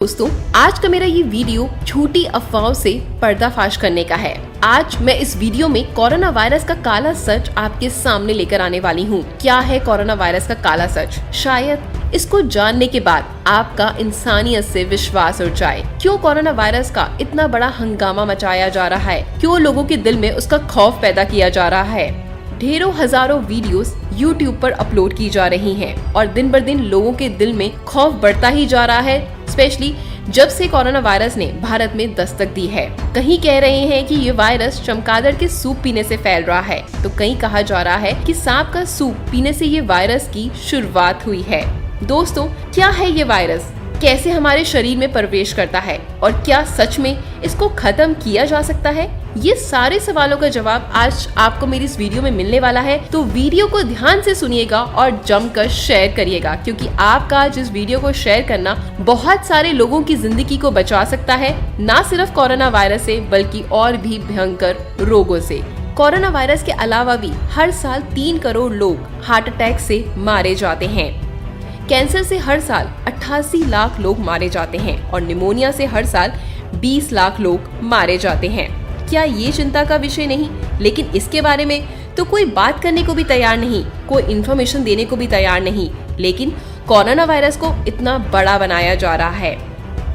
दोस्तों, आज का मेरा ये वीडियो झूठी अफवाहों से पर्दाफाश करने का है। आज मैं इस वीडियो में कोरोना वायरस का काला सच आपके सामने लेकर आने वाली हूँ। क्या है कोरोना वायरस का काला सच? शायद इसको जानने के बाद आपका इंसानियत से विश्वास उठ जाए। क्यों कोरोना वायरस का इतना बड़ा हंगामा मचाया जा रहा है? क्यों लोगों के दिल में उसका खौफ पैदा किया जा रहा है? ढेरों हजारों वीडियोस YouTube पर अपलोड की जा रही हैं और दिन बर दिन लोगों के दिल में खौफ बढ़ता ही जा रहा है, स्पेशली जब से कोरोना वायरस ने भारत में दस्तक दी है। कहीं कह रहे हैं कि ये वायरस चमगादड़ के सूप पीने से फैल रहा है, तो कहीं कहा जा रहा है कि सांप का सूप पीने से ये वायरस की शुरुआत हुई है। दोस्तों, क्या है ये वायरस? कैसे हमारे शरीर में प्रवेश करता है और क्या सच में इसको खत्म किया जा सकता है? ये सारे सवालों का जवाब आज आपको मेरी इस वीडियो में मिलने वाला है, तो वीडियो को ध्यान से सुनिएगा और जमकर शेयर करिएगा, क्योंकि आपका आज इस वीडियो को शेयर करना बहुत सारे लोगों की जिंदगी को बचा सकता है, ना सिर्फ कोरोना वायरस से बल्कि और भी भयंकर रोगों से। कोरोना वायरस के अलावा भी हर साल 3 करोड़ लोग हार्ट अटैक से मारे जाते हैं। कैंसर से हर साल 88 लाख लोग मारे जाते हैं और निमोनिया से हर साल 20 लाख लोग मारे जाते हैं। क्या ये चिंता का विषय नहीं? लेकिन इसके बारे में तो कोई बात करने को भी तैयार नहीं, कोई इन्फॉर्मेशन देने को भी तैयार नहीं। लेकिन कोरोना वायरस को इतना बड़ा बनाया जा रहा है।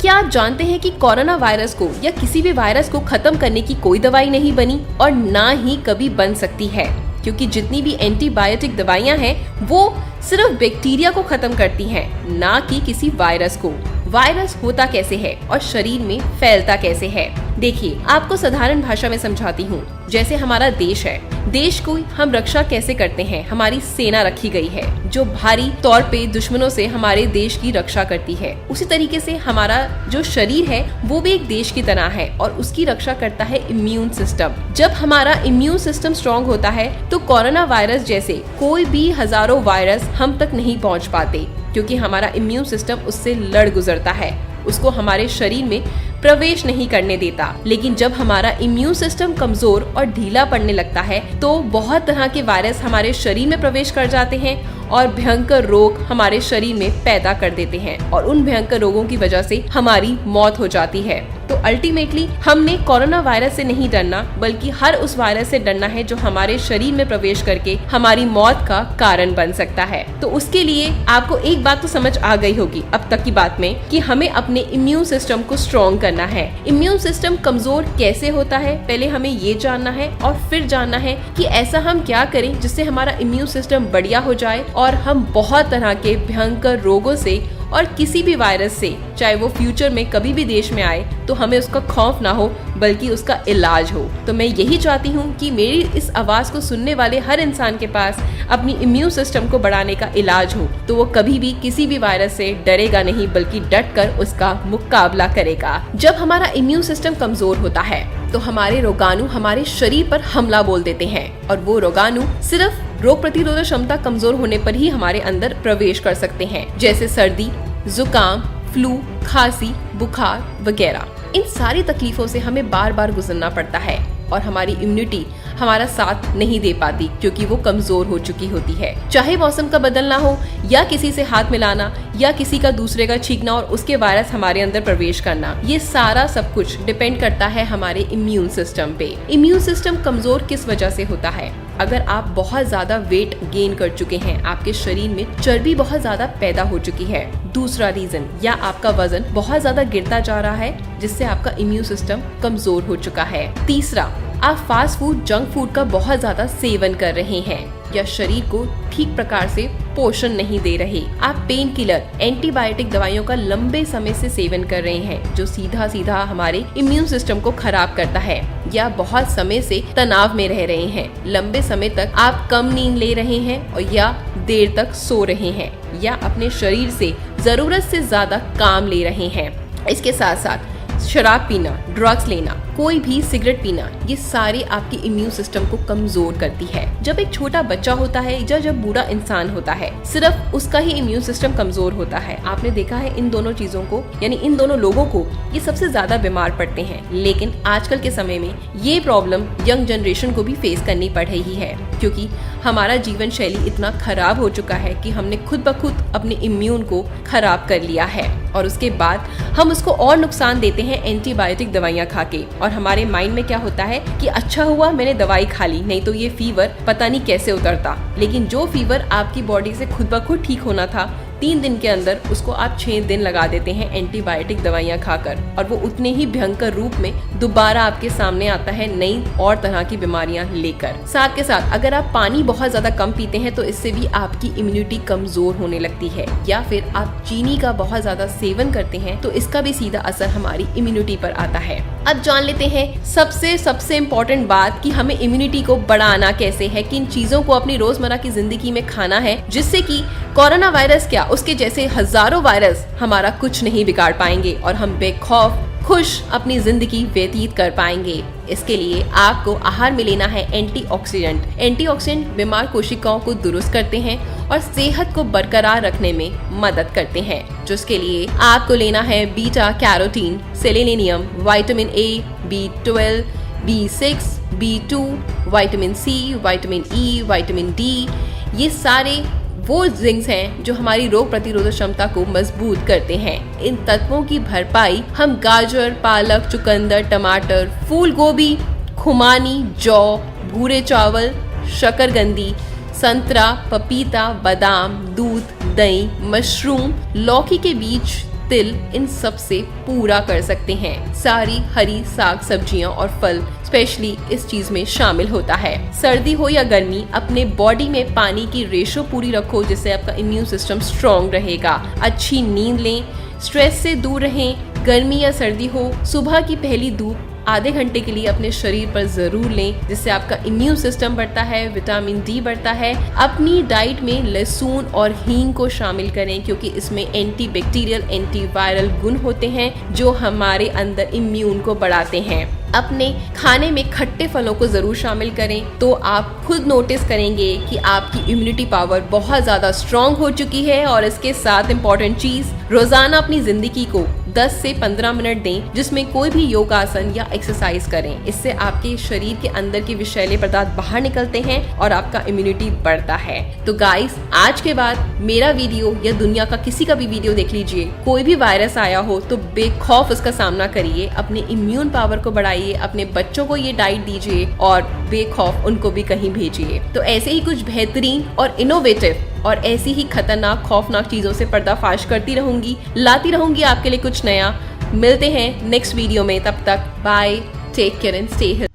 क्या आप जानते हैं कि कोरोना वायरस को या किसी भी वायरस को खत्म करने की कोई दवाई नहीं बनी और ना ही कभी बन सकती है, क्योंकि जितनी भी एंटीबायोटिक दवाइयां हैं वो सिर्फ बैक्टीरिया को खत्म करती हैं, ना कि किसी वायरस को। वायरस होता कैसे है और शरीर में फैलता कैसे है? देखिए, आपको साधारण भाषा में समझाती हूँ। जैसे हमारा देश है, देश को हम रक्षा कैसे करते हैं? हमारी सेना रखी गई है जो भारी तौर पे दुश्मनों से हमारे देश की रक्षा करती है। उसी तरीके से हमारा जो शरीर है वो भी एक देश की तरह है और उसकी रक्षा करता है इम्यून सिस्टम। जब हमारा इम्यून सिस्टम स्ट्रॉन्ग होता है तो कोरोना वायरस जैसे कोई भी हजारों वायरस हम तक नहीं पहुंच पाते, क्योंकि हमारा इम्यून सिस्टम उससे लड़ गुजरता है, उसको हमारे शरीर में प्रवेश नहीं करने देता। लेकिन जब हमारा इम्यून सिस्टम कमजोर और ढीला पड़ने लगता है तो बहुत तरह के वायरस हमारे शरीर में प्रवेश कर जाते हैं और भयंकर रोग हमारे शरीर में पैदा कर देते हैं और उन भयंकर रोगों की वजह से हमारी मौत हो जाती है। तो अल्टीमेटली हमने कोरोना वायरस से नहीं डरना, बल्कि हर उस वायरस से डरना है जो हमारे शरीर में प्रवेश करके हमारी मौत का कारण बन सकता है। तो उसके लिए आपको एक बात तो समझ आ गई होगी अब तक की बात में कि हमें अपने इम्यून सिस्टम को स्ट्रॉन्ग करना है। इम्यून सिस्टम कमजोर कैसे होता है, पहले हमें ये जानना है और फिर जानना है कि ऐसा हम क्या करें जिससे हमारा इम्यून सिस्टम बढ़िया हो जाए और हम बहुत तरह के भयंकर रोगों से और किसी भी वायरस से, चाहे वो फ्यूचर में कभी भी देश में आए, तो हमें उसका खौफ ना हो बल्कि उसका इलाज हो। तो मैं यही चाहती हूँ कि मेरी इस आवाज को सुनने वाले हर इंसान के पास अपनी इम्यून सिस्टम को बढ़ाने का इलाज हो, तो वो कभी भी किसी भी वायरस से डरेगा नहीं बल्कि डट कर उसका मुकाबला करेगा। जब हमारा इम्यून सिस्टम कमजोर होता है तो हमारे रोगाणु हमारे शरीर पर हमला बोल देते हैं और वो रोगाणु सिर्फ रोग प्रतिरोधक क्षमता कमजोर होने पर ही हमारे अंदर प्रवेश कर सकते हैं, जैसे सर्दी, जुकाम, फ्लू, खांसी, बुखार वगैरह। इन सारी तकलीफों से हमें बार बार गुजरना पड़ता है और हमारी इम्यूनिटी हमारा साथ नहीं दे पाती, क्योंकि वो कमजोर हो चुकी होती है। चाहे मौसम का बदलना हो या किसी से हाथ मिलाना या किसी का दूसरे का छींकना और उसके वायरस हमारे अंदर प्रवेश करना, ये सारा सब कुछ डिपेंड करता है हमारे इम्यून सिस्टम पे। इम्यून सिस्टम कमजोर किस वजह से होता है? अगर आप बहुत ज्यादा वेट गेन कर चुके हैं, आपके शरीर में चर्बी बहुत ज्यादा पैदा हो चुकी है। दूसरा रीजन, या आपका वजन बहुत ज्यादा गिरता जा रहा है जिससे आपका इम्यून सिस्टम कमजोर हो चुका है। तीसरा, आप फास्ट फूड, जंक फूड का बहुत ज्यादा सेवन कर रहे हैं या शरीर को ठीक प्रकार से पोषण नहीं दे रहे। आप पेन किलर, एंटीबायोटिक दवाइयों का लंबे समय से सेवन कर रहे हैं जो सीधा सीधा हमारे इम्यून सिस्टम को खराब करता है, या बहुत समय से तनाव में रह रहे हैं। लंबे समय तक आप कम नींद ले रहे हैं और या देर तक सो रहे हैं या अपने शरीर से जरूरत से ज्यादा काम ले रहे हैं। इसके साथ साथ शराब पीना, ड्रग्स लेना, कोई भी सिगरेट पीना, ये सारे आपकी इम्यून सिस्टम को कमजोर करती है। जब एक छोटा बच्चा होता है या जब बूढ़ा इंसान होता है, सिर्फ उसका ही इम्यून सिस्टम कमजोर होता है। आपने देखा है इन दोनों चीजों को, यानी इन दोनों लोगों को ये सबसे ज्यादा बीमार पड़ते हैं। लेकिन आजकल के समय में ये प्रॉब्लम यंग जनरेशन को भी फेस करनी पड़ रही है, क्योंकि हमारा जीवन शैली इतना खराब हो चुका है कि हमने खुद ब खुद अपने इम्यून को खराब कर लिया है और उसके बाद हम उसको और नुकसान देते हैं एंटीबायोटिक दवाइयाँ खा के। और हमारे माइंड में क्या होता है कि अच्छा हुआ मैंने दवाई खा ली, नहीं तो ये फीवर पता नहीं कैसे उतरता। लेकिन जो फीवर आपकी बॉडी से खुद ब खुद ठीक होना था 3 दिन के अंदर, उसको आप 6 दिन लगा देते हैं एंटीबायोटिक दवाइयाँ खाकर, और वो उतने ही भयंकर रूप में दोबारा आपके सामने आता है नई और तरह की बीमारियां लेकर। साथ के साथ अगर आप पानी बहुत ज्यादा कम पीते हैं तो इससे भी आपकी इम्यूनिटी कमजोर होने लगती है, या फिर आप चीनी का बहुत ज्यादा सेवन करते हैं तो इसका भी सीधा असर हमारी इम्यूनिटी पर आता है। अब जान लेते हैं सबसे इम्पोर्टेंट बात कि हमें इम्यूनिटी को बढ़ाना कैसे है, किन चीजों को अपनी रोजमर्रा की जिंदगी में खाना है जिससे कि कोरोना वायरस क्या, उसके जैसे हजारों वायरस हमारा कुछ नहीं बिगाड़ पाएंगे और हम बेखौफ खुश अपनी जिंदगी व्यतीत कर पाएंगे। इसके लिए आपको आहार में लेना है एंटीऑक्सीडेंट। एंटीऑक्सीडेंट बीमार कोशिकाओं को दुरुस्त करते हैं और सेहत को बरकरार रखने में मदद करते हैं, जिसके लिए आपको लेना है beta carotene, selenium, vitamin A, B12, B6, B2, vitamin C, vitamin E, vitamin D. ये सारे वो जिंक्स हैं जो हमारी रोग प्रतिरोधक क्षमता को मजबूत करते हैं। इन तत्वों की भरपाई हम गाजर, पालक, चुकंदर, टमाटर, फूल गोभी, खुमानी, जौ, भूरे चावल, शकरकंदी, संतरा, पपीता, बादाम, दूध, दही, मशरूम, लौकी के बीज, तिल, इन सब से पूरा कर सकते हैं। सारी हरी साग सब्जियां और फल स्पेशली इस चीज में शामिल होता है। सर्दी हो या गर्मी, अपने बॉडी में पानी की रेशो पूरी रखो जिससे आपका इम्यून सिस्टम स्ट्रॉन्ग रहेगा। अच्छी नींद लें, स्ट्रेस से दूर रहें। गर्मी या सर्दी हो, सुबह की पहली धूप आधे घंटे के लिए अपने शरीर पर जरूर लें, जिससे आपका इम्यून सिस्टम बढ़ता है, विटामिन डी बढ़ता है। अपनी डाइट में लहसुन और हींग को शामिल करें, क्योंकि इसमें एंटी बैक्टीरियल, एंटीवायरल गुण होते हैं जो हमारे अंदर इम्यून को बढ़ाते हैं। अपने खाने में खट्टे फलों को जरूर शामिल करें, तो आप खुद नोटिस करेंगे कि आपकी इम्यूनिटी पावर बहुत ज्यादा स्ट्रांग हो चुकी है। और इसके साथ इम्पोर्टेंट चीज, रोजाना अपनी जिंदगी को 10 से 15 मिनट दें जिसमें कोई भी योगासन या एक्सरसाइज करें। इससे आपके शरीर के अंदर के विषैले पदार्थ बाहर निकलते हैं और आपका इम्यूनिटी बढ़ता है। तो गाइस, आज के बाद मेरा वीडियो या दुनिया का किसी का भी वीडियो देख लीजिए, कोई भी वायरस आया हो तो बेखौफ उसका सामना करिए, अपने इम्यून पावर को बढ़ाइए, अपने बच्चों को ये डाइट दीजिए और बेखौफ उनको भी कहीं भेजिए। तो ऐसे ही कुछ बेहतरीन और इनोवेटिव और ऐसी ही खतरनाक खौफनाक चीजों से पर्दाफाश करती रहूंगी, लाती रहूंगी आपके लिए कुछ नया। मिलते हैं नेक्स्ट वीडियो में, तब तक bye, take care and stay healthy.